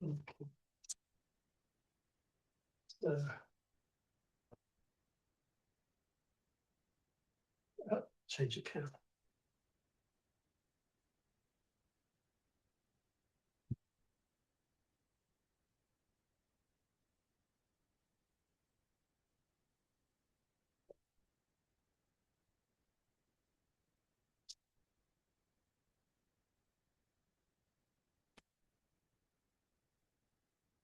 Okay. So, change the camera.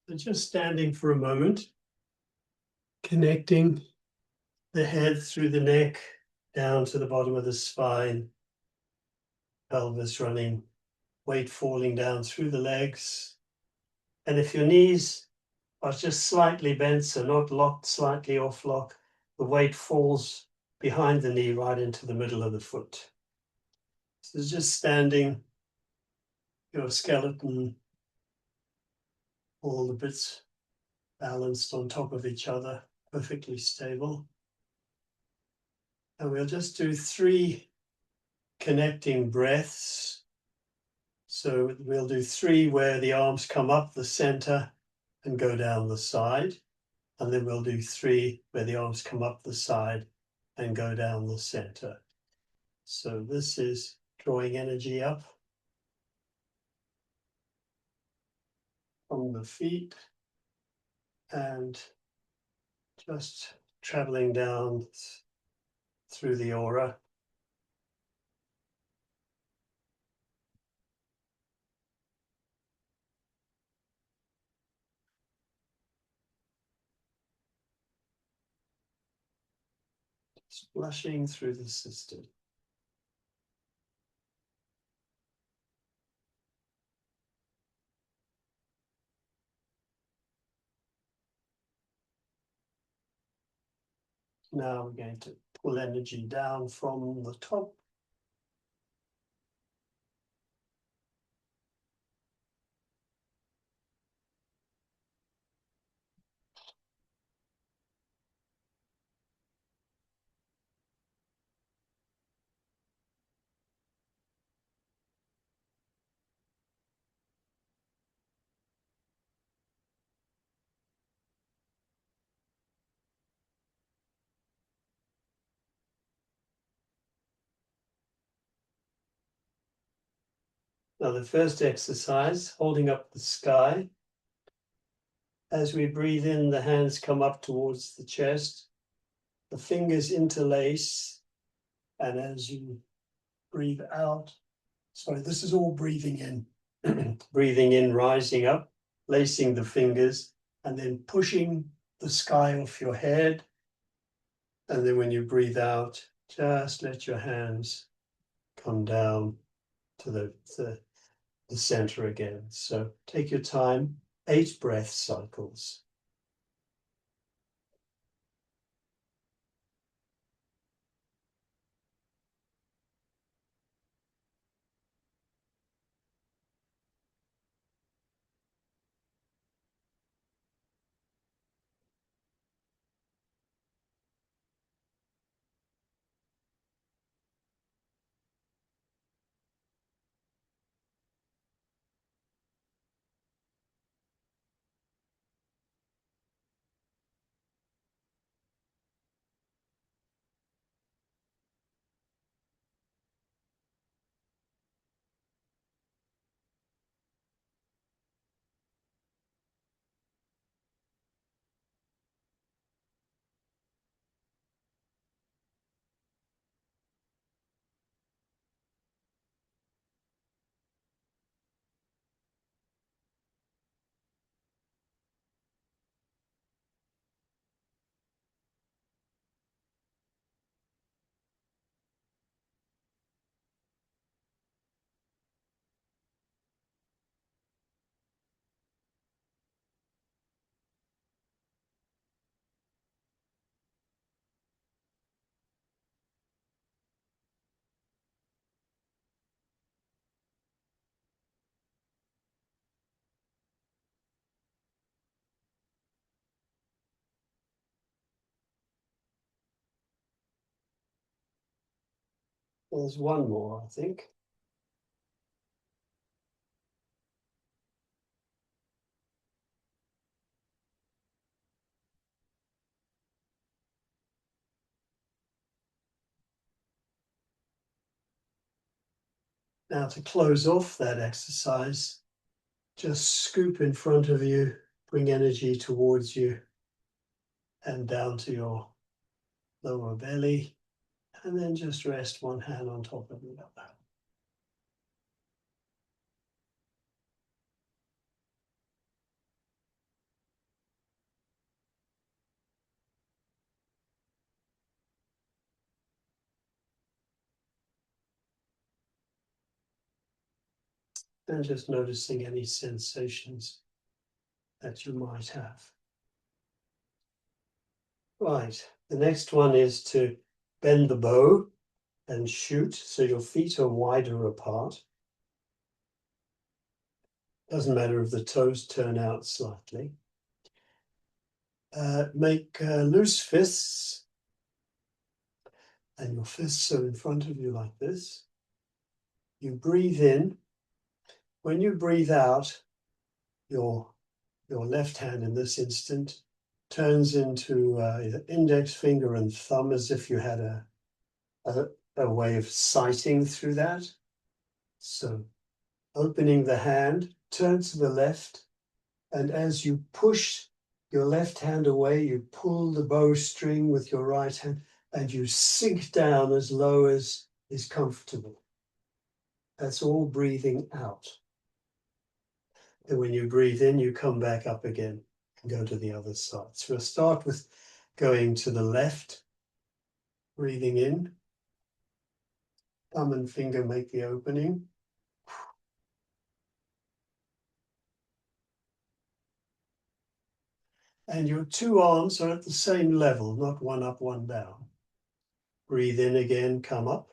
So just standing for a moment, connecting the head through the neck down to the bottom of the spine, pelvis running, weight falling down through the legs. And if your knees are just slightly bent, so not locked, slightly off lock, the weight falls behind the knee right into the middle of the foot. So just standing, your skeleton, all the bits balanced on top of each other, perfectly stable. And we'll just do 3 connecting breaths. So we'll do 3 where the arms come up the center and go down the side. And then we'll do 3 where the arms come up the side and go down the center. So this is drawing energy up from the feet and just traveling down through the aura. Flushing through the system. Now we're going to pull energy down from the top. Now the first exercise, holding up the sky. As we breathe in, the hands come up towards the chest. The fingers interlace. And as you breathe out, sorry, this is all breathing in. Breathing in, rising up, lacing the fingers, and then pushing the sky off your head. And then when you breathe out, just let your hands come down to the center again. So take your time, 8 breath cycles. There's one more, I think. Now to close off that exercise, just scoop in front of you, bring energy towards you and down to your lower belly, and then just rest one hand on top of the other. And just noticing any sensations that you might have. Right, the next one is to bend the bow and shoot, so your feet are wider apart. Doesn't matter if the toes turn out slightly. Make loose fists, and your fists are in front of you like this. You breathe in. When you breathe out, your left hand in this instant turns into either index finger and thumb, as if you had a way of sighting through that. So opening the hand, turn to the left, and as you push your left hand away, you pull the bowstring with your right hand, and you sink down as low as is comfortable. That's all breathing out. And when you breathe in, you come back up again and go to the other side. So we'll start with going to the left, breathing in. Thumb and finger make the opening. And your two arms are at the same level, not one up, one down. Breathe in again, come up.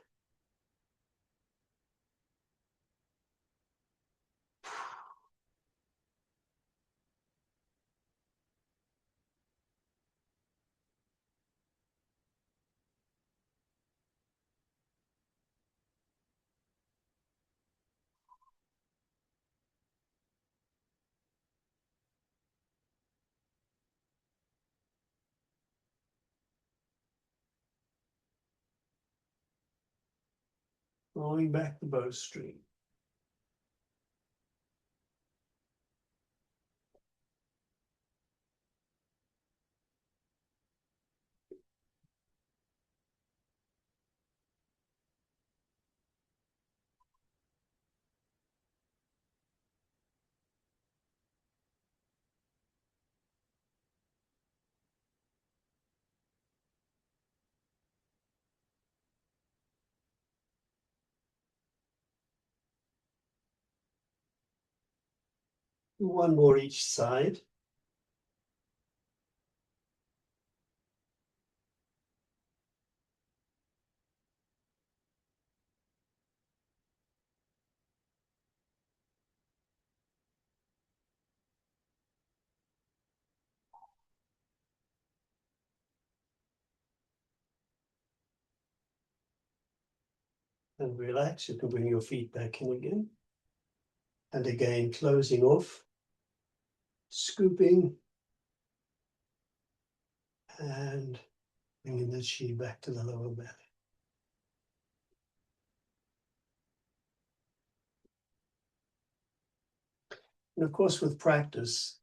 Rolling back the bowstring. One more each side. And relax. You can bring your feet back in again. And again, closing off, scooping, and bringing the chi back to the lower belly. And of course, with practice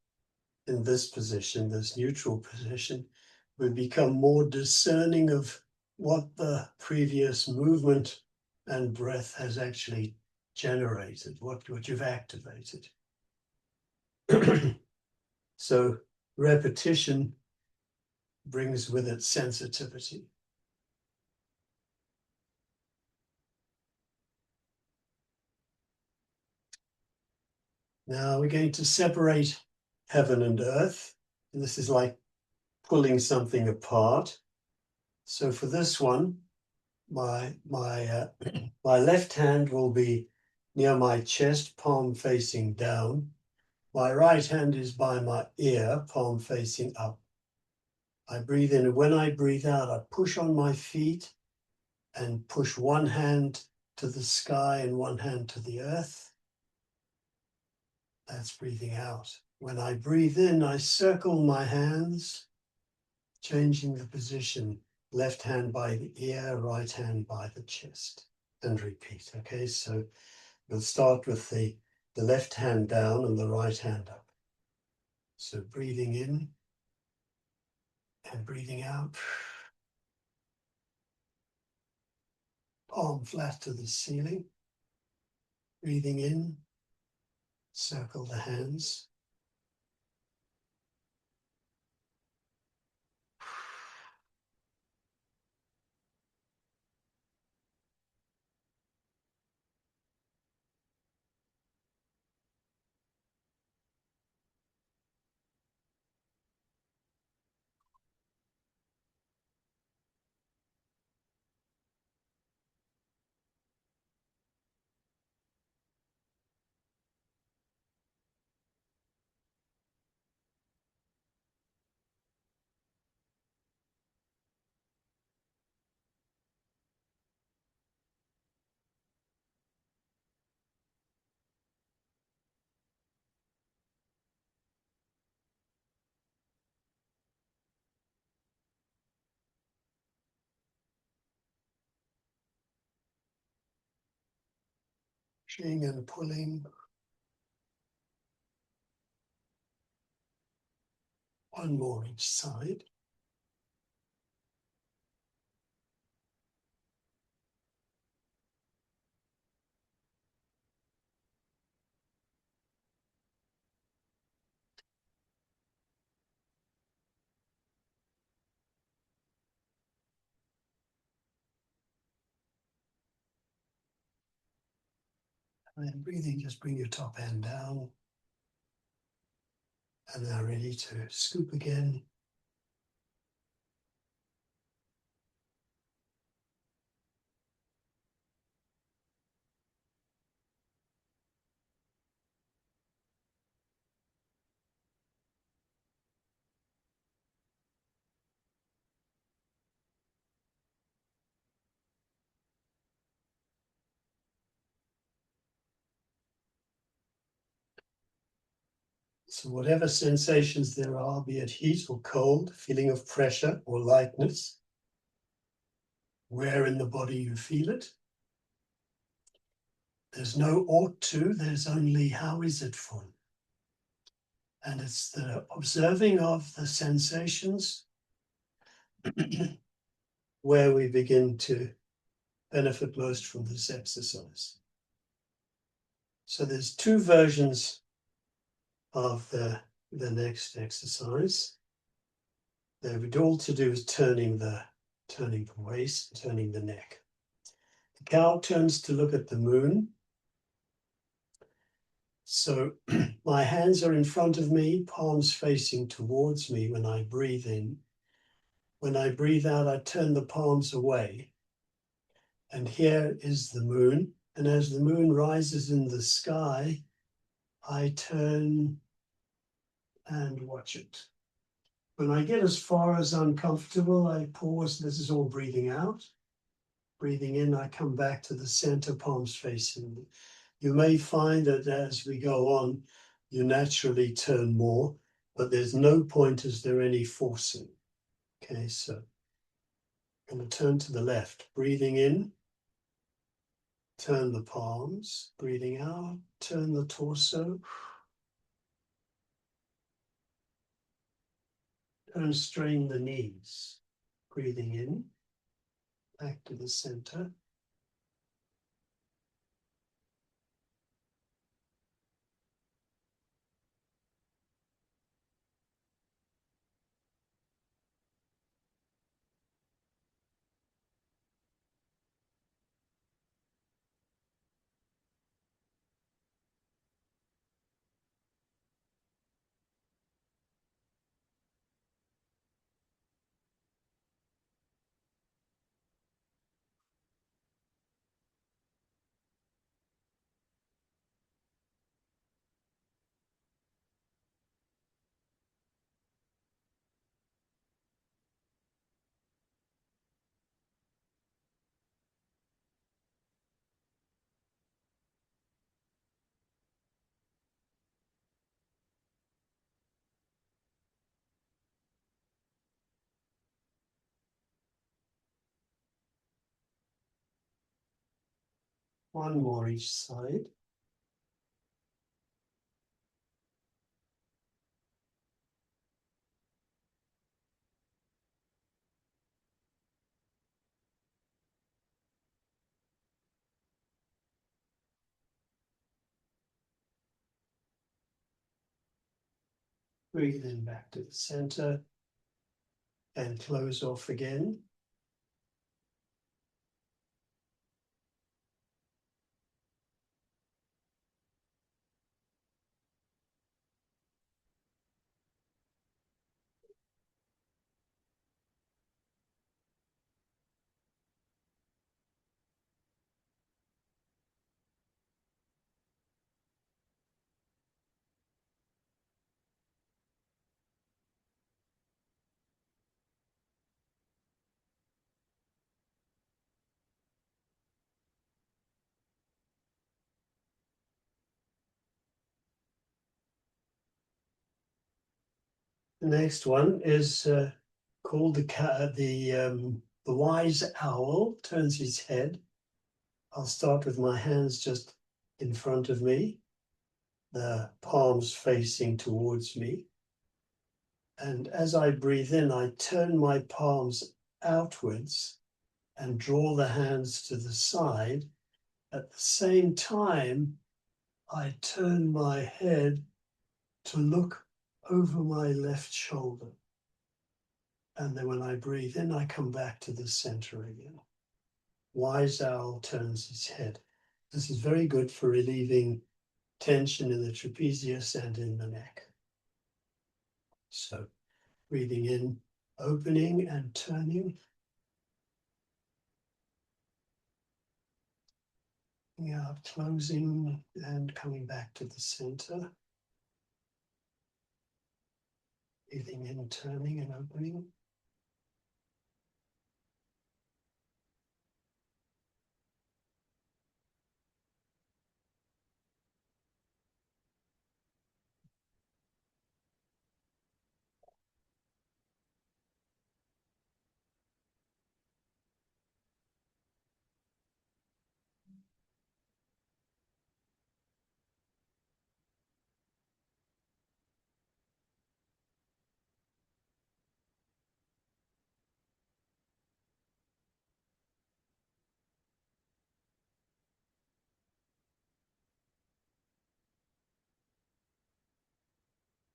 in this position, this neutral position, we become more discerning of what the previous movement and breath has actually generated, what you've activated. So repetition brings with it sensitivity. Now we're going to separate heaven and earth. And this is like pulling something apart. So for this one, my left hand will be near my chest, palm facing down. My right hand is by my ear, palm facing up. I breathe in, and when I breathe out, I push on my feet and push one hand to the sky and one hand to the earth. That's breathing out. When I breathe in, I circle my hands, changing the position. Left hand by the ear, right hand by the chest. And repeat, okay? So We'll start with the left hand down and the right hand up. So breathing in and breathing out. Palm flat to the ceiling. Breathing in, circle the hands. Pushing and pulling. One more each side. And then breathing, just bring your top hand down. And now ready to scoop again. So whatever sensations there are, be it heat or cold, feeling of pressure or lightness, where in the body you feel it. There's no ought to, there's only how is it for you. And it's the observing of the sensations where we begin to benefit most from this exercise. So there's two versions of the next exercise. They're all to do with turning the waist, turning the neck. The cow turns to look at the moon. So my hands are in front of me, palms facing towards me when I breathe in. When I breathe out, I turn the palms away. And here is the moon. And as the moon rises in the sky, I turn and watch it. When I get as far as uncomfortable, I pause. This is all breathing out. Breathing in, I come back to the center, palms facing me. You may find that as we go on, you naturally turn more, but there's no point is there any forcing. Okay, so I'm going to turn to the left. Breathing in, turn the palms. Breathing out, turn the torso. Turn, strain the knees. Breathing in, back to the center. One more each side. Breathe in back to the center and close off again. The next one is called the wise owl turns his head. I'll start with my hands just in front of me, the palms facing towards me. And as I breathe in, I turn my palms outwards and draw the hands to the side. At the same time, I turn my head to look over my left shoulder. And then when I breathe in, I come back to the center again. Wise owl turns his head. This is very good for relieving tension in the trapezius and in the neck. So breathing in, opening and turning. Out, closing and coming back to the center. Breathing in, turning and opening.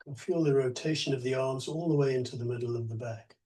You can feel the rotation of the arms all the way into the middle of the back.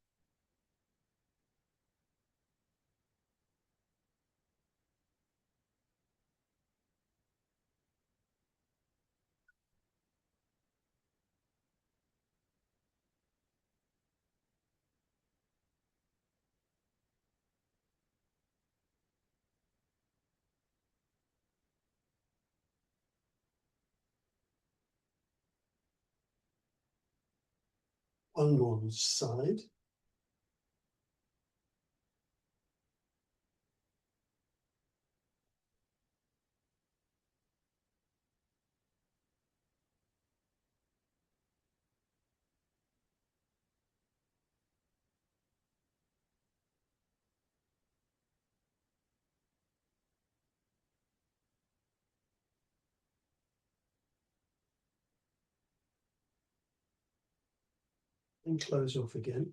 One more side. And close off again.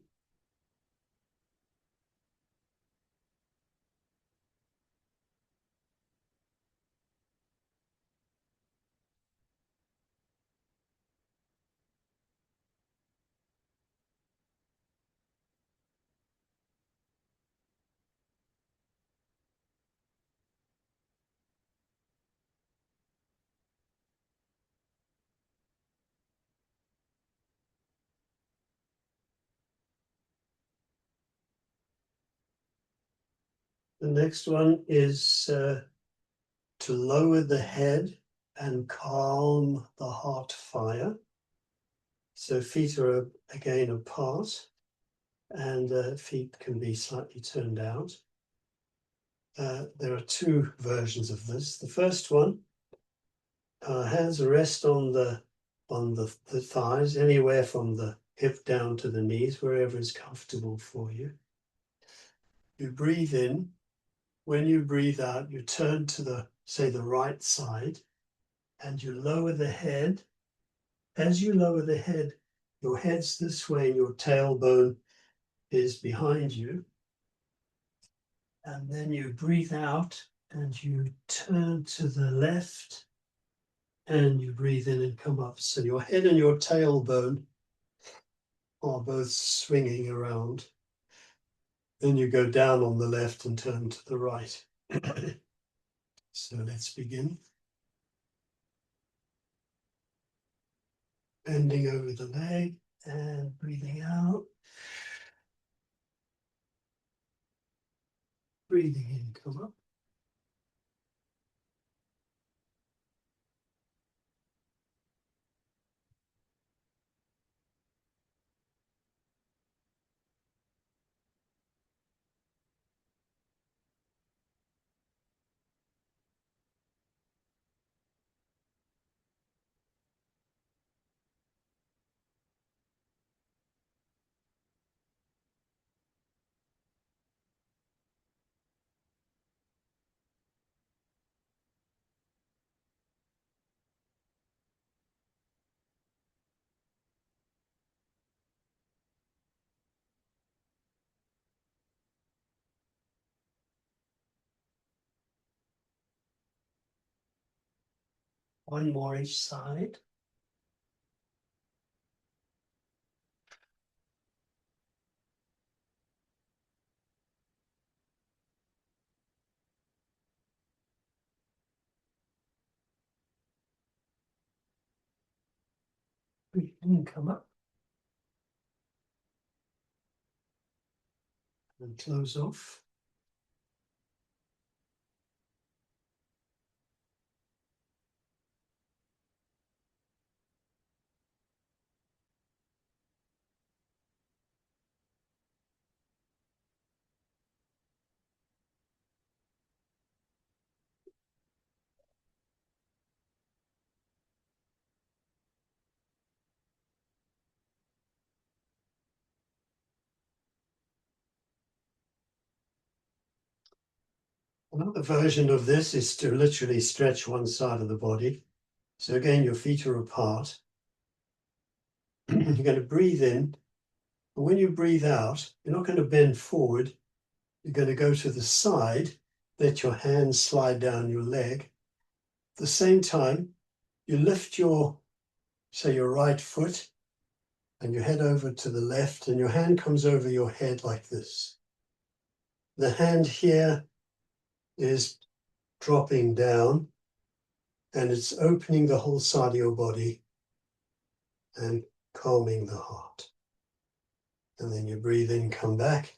The next one is to lower the head and calm the heart fire. So feet are again apart and feet can be slightly turned out. There are two versions of this. The first one, hands rest on the thighs, anywhere from the hip down to the knees, wherever is comfortable for you. You breathe in. When you breathe out, you turn to the, say, the right side, and you lower the head. As you lower the head, your head's this way and your tailbone is behind you. And then you breathe out and you turn to the left and you breathe in and come up. So your head and your tailbone are both swinging around. Then you go down on the left and turn to the right. So let's begin. Bending over the leg and breathing out. Breathing in, come up. One more each side. Breathe in, come up. And close off. Another version of this is to literally stretch one side of the body. So again, your feet are apart. You're going to breathe in. And when you breathe out, you're not going to bend forward. You're going to go to the side, let your hands slide down your leg. At the same time, you lift your, say, your right foot, and you head over to the left, and your hand comes over your head like this. The hand here is dropping down, and it's opening the whole side of your body and calming the heart. And then you breathe in, come back,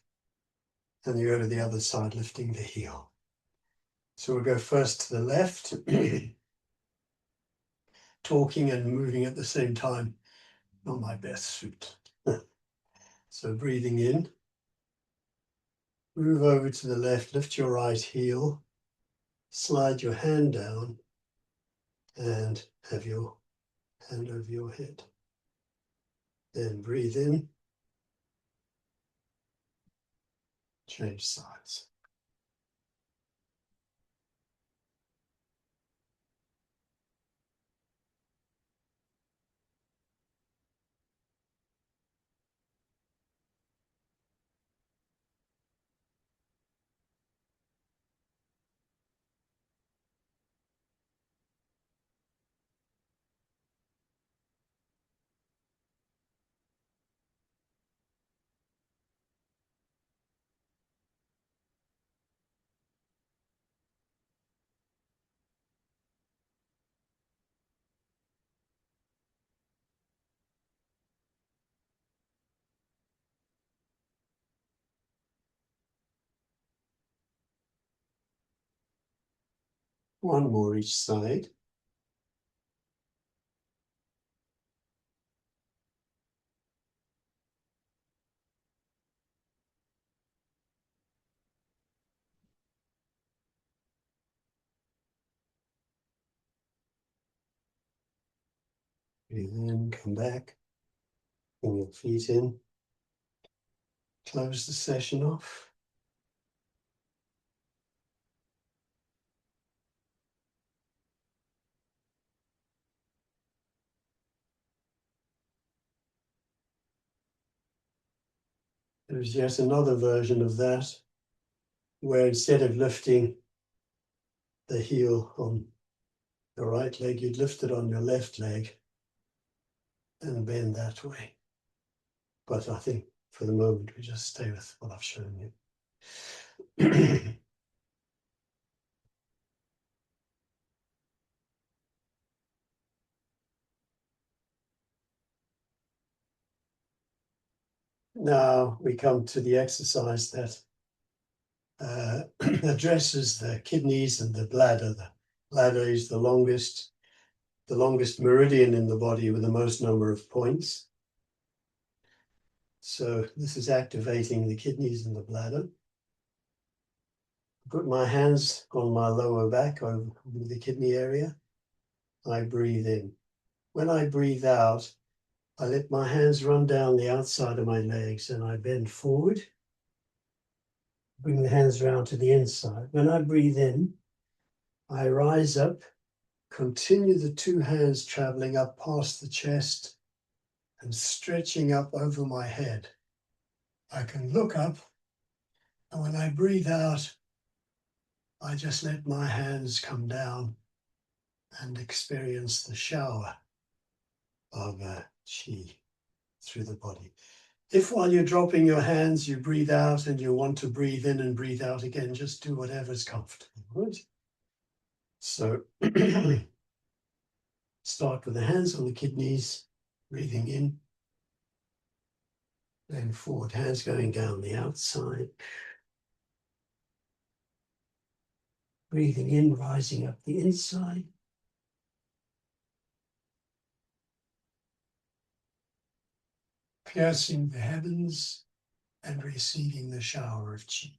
and you go to the other side, lifting the heel. So we'll go first to the left, talking and moving at the same time. Not my best suit. So breathing in, move over to the left, lift your right heel, slide your hand down, and have your hand over your head. Then breathe in, change sides. One more each side. Breathe in, come back, bring your feet in, close the session off. There's yet another version of that, where instead of lifting the heel on the right leg, you'd lift it on your left leg and bend that way. but I think for the moment we just stay with what I've shown you. Now we come to the exercise that addresses the kidneys and the bladder. The bladder is the longest meridian in the body with the most number of points. So this is activating the kidneys and the bladder. Put my hands on my lower back over the kidney area. I breathe in. When I breathe out, I let my hands run down the outside of my legs and I bend forward. Bring the hands around to the inside. When I breathe in, I rise up, continue the two hands traveling up past the chest and stretching up over my head. I can look up, and when I breathe out, I just let my hands come down and experience the shower of qi through the body. If while you're dropping your hands, you breathe out and you want to breathe in and breathe out again, just do whatever's comfortable, right? So start with the hands on the kidneys, breathing in, then forward, hands going down the outside. Breathing in, rising up the inside. Piercing the heavens and receiving the shower of qi.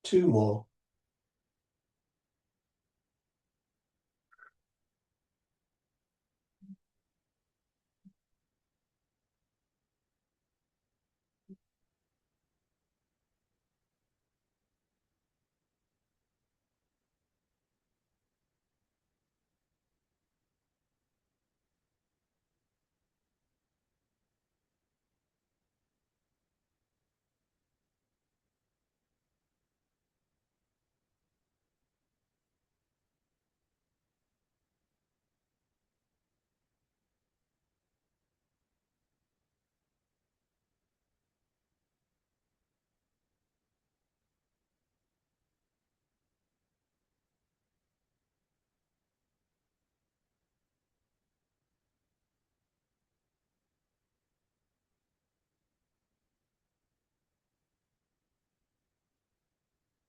Two more.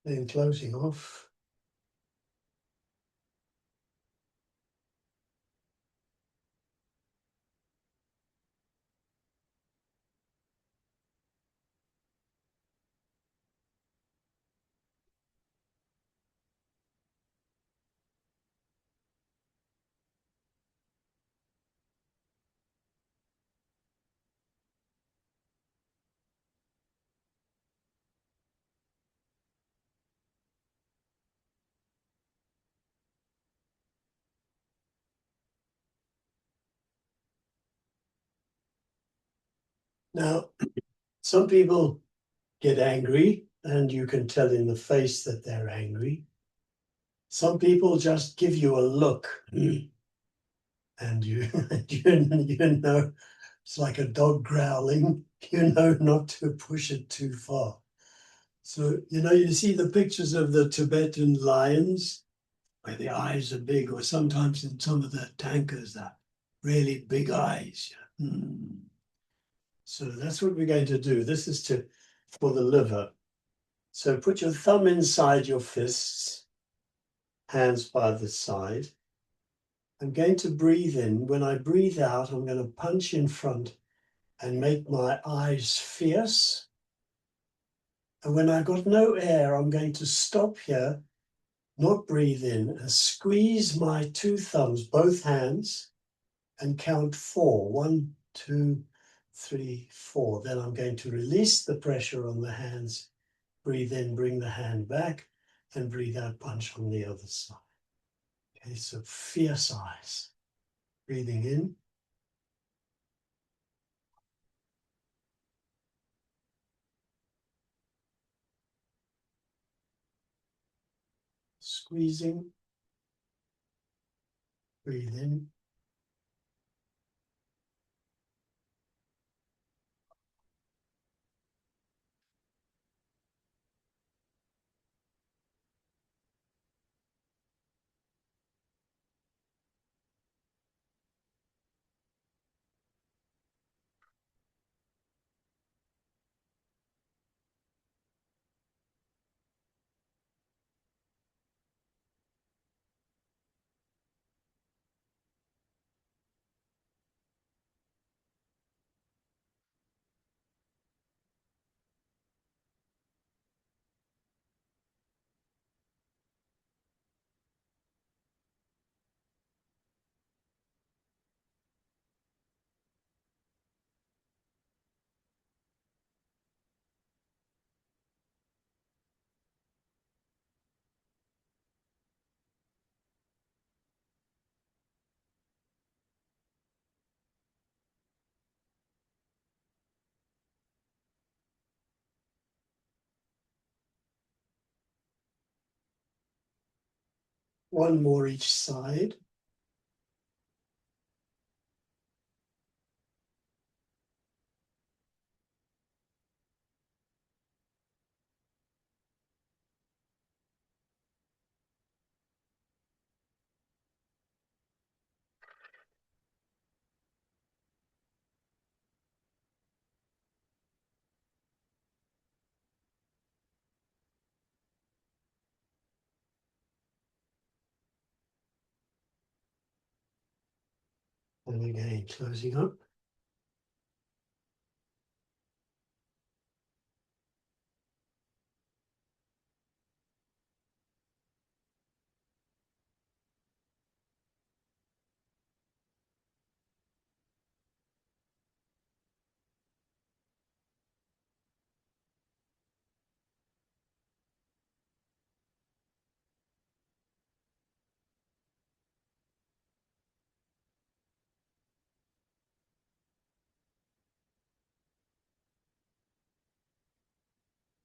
Then closing off. Now, some people get angry, and you can tell in the face that they're angry. Some people just give you a look, and you know, it's like a dog growling. You know not to push it too far. So, you see the pictures of the Tibetan lions where the eyes are big, or sometimes in some of the tankers, that really big eyes. So that's what we're going to do. This is for the liver. So put your thumb inside your fists, hands by the side. I'm going to breathe in. When I breathe out, I'm going to punch in front and make my eyes fierce. And when I've got no air, I'm going to stop here, not breathe in, and squeeze my two thumbs, both hands, and count 4. 1, 2, 3, 4. Then I'm going to release the pressure on the hands, breathe in, bring the hand back, and breathe out, punch on the other side. Okay, so fierce eyes. Breathing in. Squeezing. Breathe in. One more each side. And again, closing up.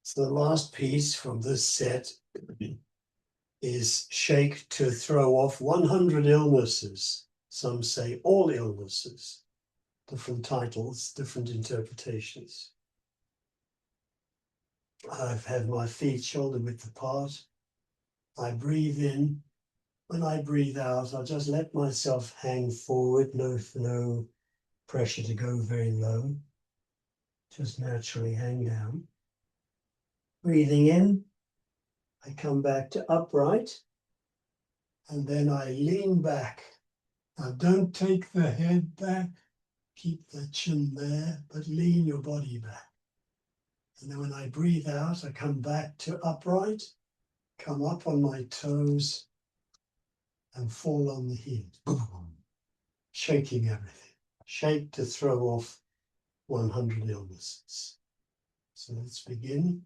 So the last piece from this set is shake to throw off 100 illnesses. Some say all illnesses. Different titles, different interpretations. I've had my feet shoulder width apart. I breathe in. When I breathe out, I just let myself hang forward. No pressure to go very low. Just naturally hang down. Breathing in, I come back to upright, and then I lean back. Now don't take the head back, keep the chin there, but lean your body back. And then when I breathe out, I come back to upright, come up on my toes, and fall on the heels. Boom. Shaking everything. Shake to throw off 100 illnesses. So let's begin.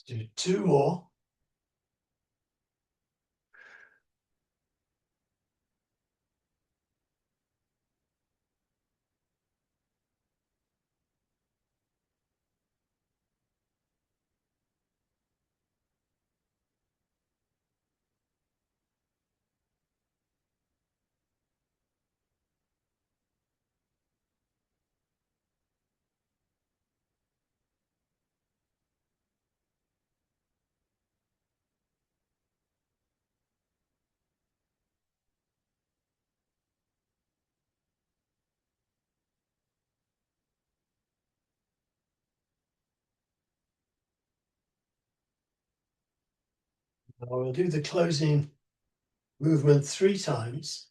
Do two more. Now we'll do the closing movement 3 times.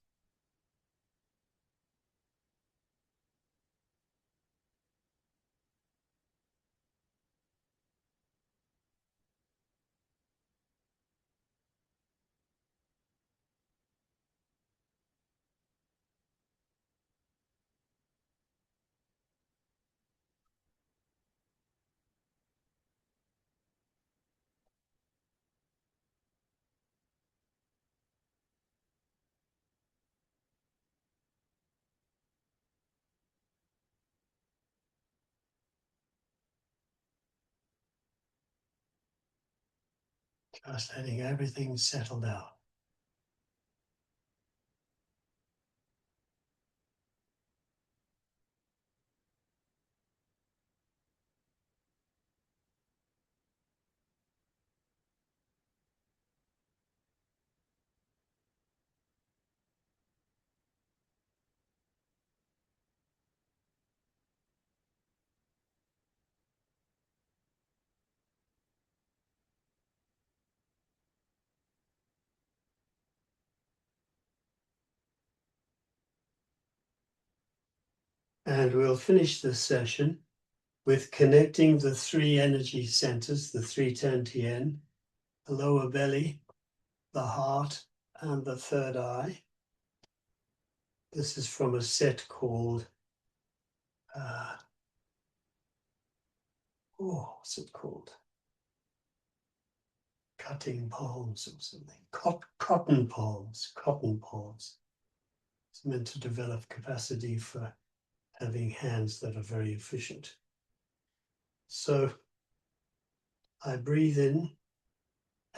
Just letting everything settle down. And we'll finish this session with connecting the 3 energy centers, the 3 10-tien, the lower belly, the heart, and the third eye. This is from a set called, what's it called? Cutting palms or something. Cotton palms. It's meant to develop capacity for having hands that are very efficient. So I breathe in.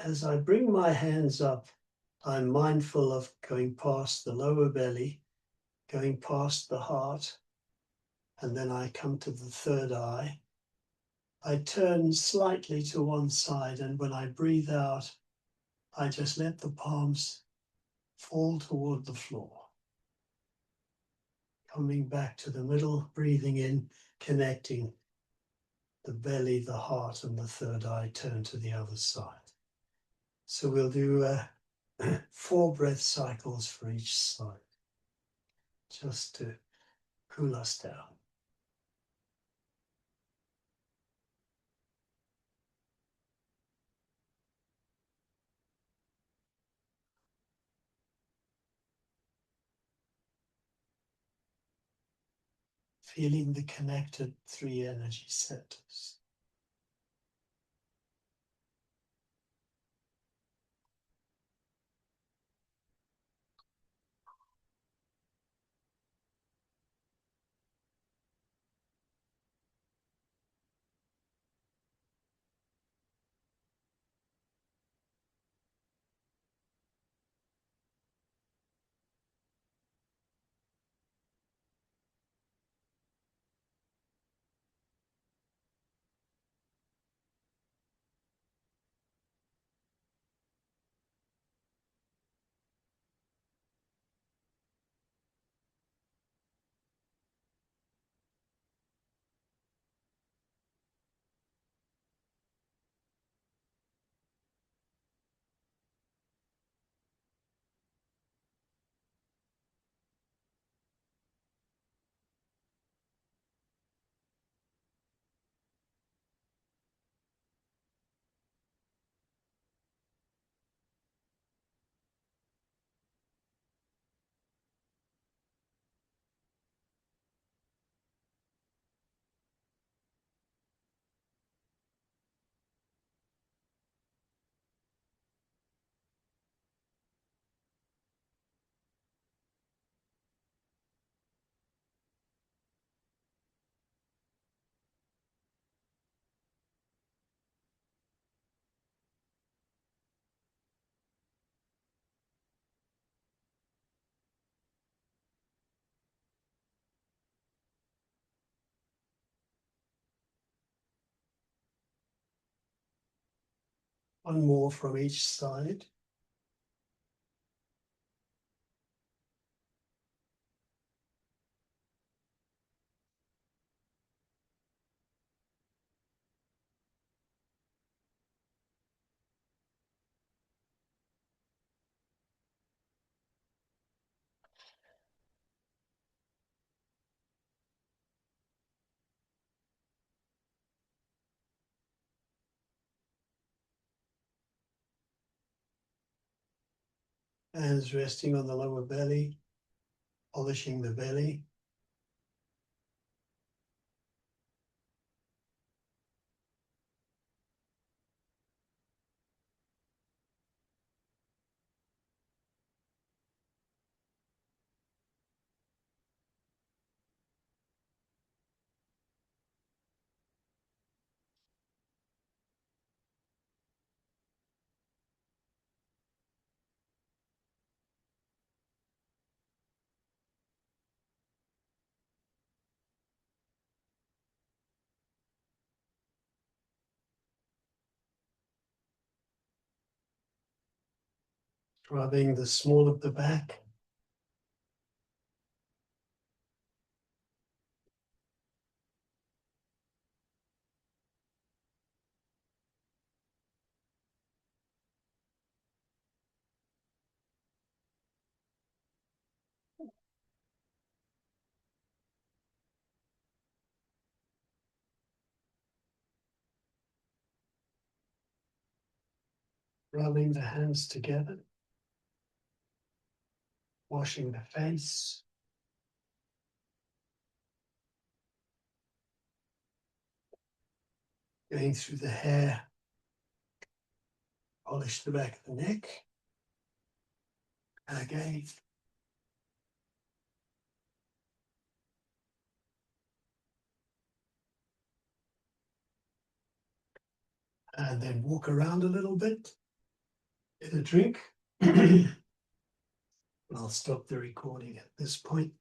As I bring my hands up, I'm mindful of going past the lower belly, going past the heart, and then I come to the third eye. I turn slightly to one side, and when I breathe out, I just let the palms fall toward the floor. Coming back to the middle, breathing in, connecting the belly, the heart, and the third eye, turn to the other side. So we'll do 4 breath cycles for each side, just to cool us down. Feeling the connected 3 energy centers. One more from each side. Hands resting on the lower belly, polishing the belly. Rubbing the small of the back. Rubbing the hands together. Washing the face. Going through the hair. Polish the back of the neck. Again. And then walk around a little bit. Get a drink. I'll stop the recording at this point.